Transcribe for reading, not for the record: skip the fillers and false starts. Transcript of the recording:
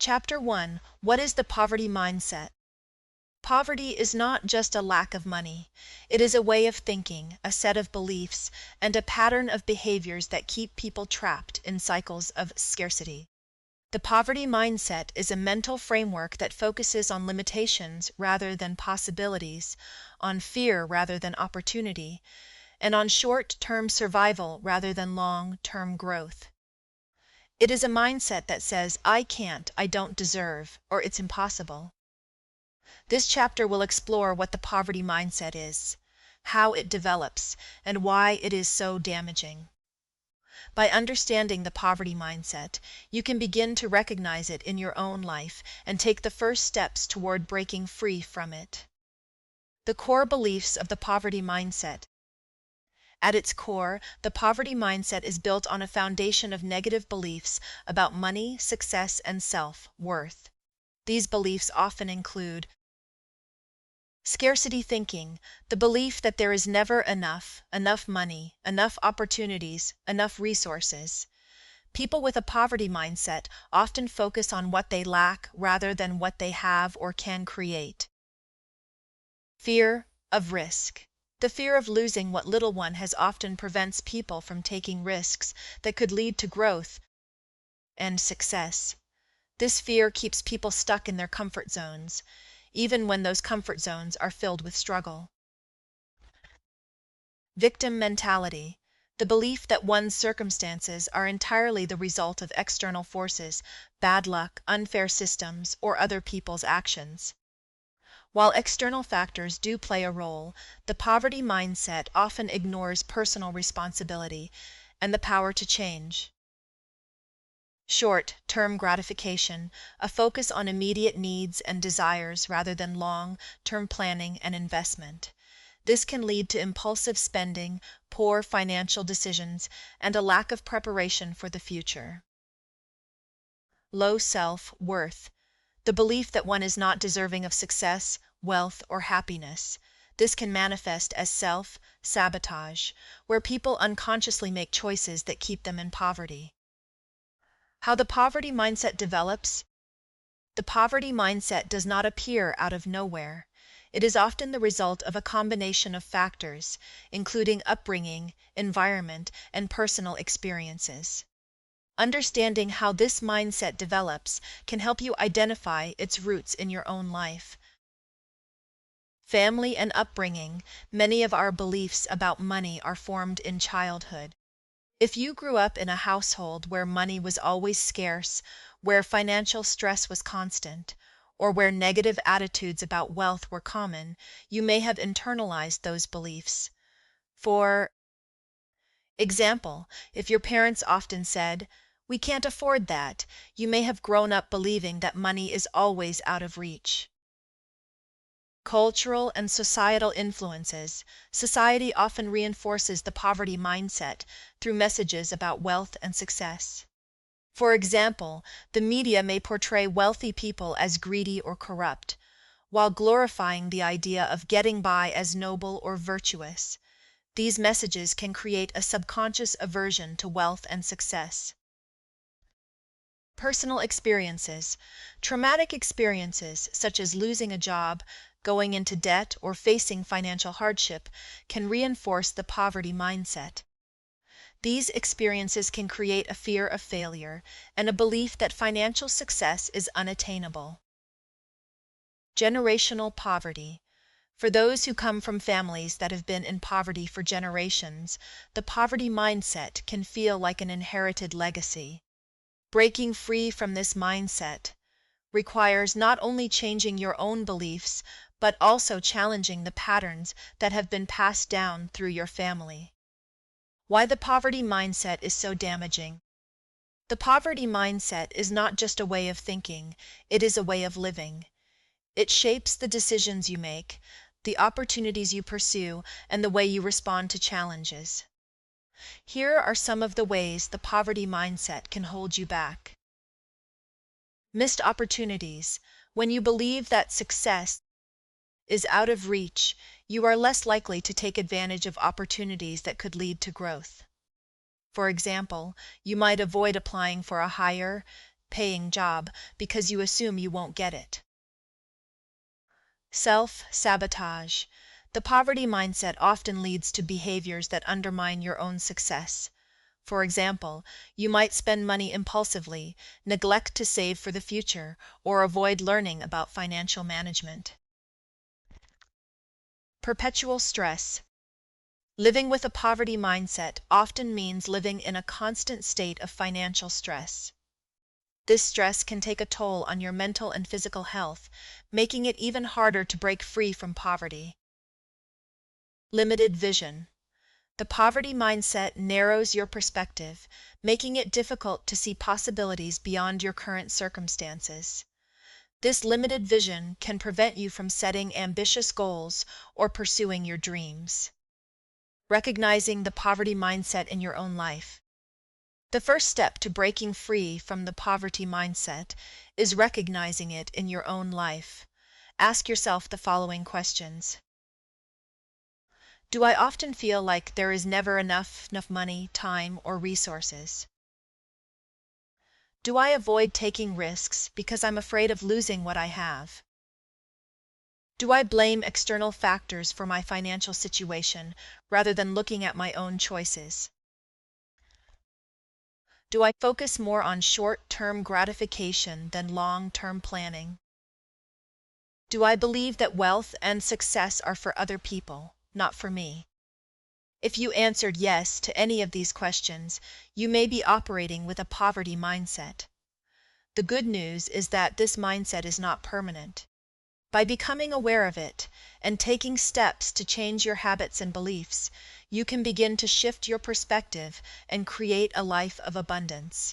Chapter 1: What is the poverty mindset? Poverty is not just a lack of money. It is a way of thinking, a set of beliefs, and a pattern of behaviors that keep people trapped in cycles of scarcity. The poverty mindset is a mental framework that focuses on limitations rather than possibilities, on fear rather than opportunity, and on short-term survival rather than long-term growth. It is a mindset that says, I can't, I don't deserve, or it's impossible. This chapter will explore what the poverty mindset is, how it develops, and why it is so damaging. By understanding the poverty mindset, you can begin to recognize it in your own life and take the first steps toward breaking free from it. The core beliefs of the poverty mindset. At its core, the poverty mindset is built on a foundation of negative beliefs about money, success, and self-worth. These beliefs often include scarcity thinking, the belief that there is never enough money, enough opportunities, enough resources. People with a poverty mindset often focus on what they lack rather than what they have or can create. Fear of risk. The fear of losing what little one has often prevents people from taking risks that could lead to growth and success. This fear keeps people stuck in their comfort zones, even when those comfort zones are filled with struggle. Victim mentality. The belief that one's circumstances are entirely the result of external forces, bad luck, unfair systems, or other people's actions. While external factors do play a role, the poverty mindset often ignores personal responsibility and the power to change. Short-term gratification, a focus on immediate needs and desires rather than long-term planning and investment. This can lead to impulsive spending, poor financial decisions, and a lack of preparation for the future. Low self-worth. The belief that one is not deserving of success, wealth, or happiness. This can manifest as self-sabotage, where people unconsciously make choices that keep them in poverty. How the poverty mindset develops? The poverty mindset does not appear out of nowhere. It is often the result of a combination of factors, including upbringing, environment, and personal experiences. Understanding how this mindset develops can help you identify its roots in your own life. Family and upbringing. Many of our beliefs about money are formed in childhood. If you grew up in a household where money was always scarce, where financial stress was constant, or where negative attitudes about wealth were common, you may have internalized those beliefs. For example, if your parents often said, "We can't afford that," you may have grown up believing that money is always out of reach. Cultural and societal influences. Society often reinforces the poverty mindset through messages about wealth and success. For example, the media may portray wealthy people as greedy or corrupt, while glorifying the idea of getting by as noble or virtuous. These messages can create a subconscious aversion to wealth and success. Personal experiences. Traumatic experiences, such as losing a job, going into debt, or facing financial hardship, can reinforce the poverty mindset. These experiences can create a fear of failure and a belief that financial success is unattainable. Generational poverty. For those who come from families that have been in poverty for generations, the poverty mindset can feel like an inherited legacy. Breaking free from this mindset requires not only changing your own beliefs, but also challenging the patterns that have been passed down through your family. Why the poverty mindset is so damaging. The poverty mindset is not just a way of thinking, it is a way of living. It shapes the decisions you make, the opportunities you pursue, and the way you respond to challenges. Here are some of the ways the poverty mindset can hold you back. Missed opportunities. When you believe that success is out of reach, you are less likely to take advantage of opportunities that could lead to growth. For example, you might avoid applying for a higher paying job because you assume you won't get it. Self-sabotage. The poverty mindset often leads to behaviors that undermine your own success. For example, you might spend money impulsively, neglect to save for the future, or avoid learning about financial management. Perpetual stress. Living with a poverty mindset often means living in a constant state of financial stress. This stress can take a toll on your mental and physical health, making it even harder to break free from poverty. Limited vision. The poverty mindset narrows your perspective, making it difficult to see possibilities beyond your current circumstances. This limited vision can prevent you from setting ambitious goals or pursuing your dreams. Recognizing the poverty mindset in your own life. The first step to breaking free from the poverty mindset is recognizing it in your own life. Ask yourself the following questions. Do I often feel like there is never enough money, time, or resources? Do I avoid taking risks because I'm afraid of losing what I have? Do I blame external factors for my financial situation rather than looking at my own choices? Do I focus more on short-term gratification than long-term planning? Do I believe that wealth and success are for other people, not for me? If you answered yes to any of these questions, you may be operating with a poverty mindset. The good news is that this mindset is not permanent. By becoming aware of it and taking steps to change your habits and beliefs, you can begin to shift your perspective and create a life of abundance.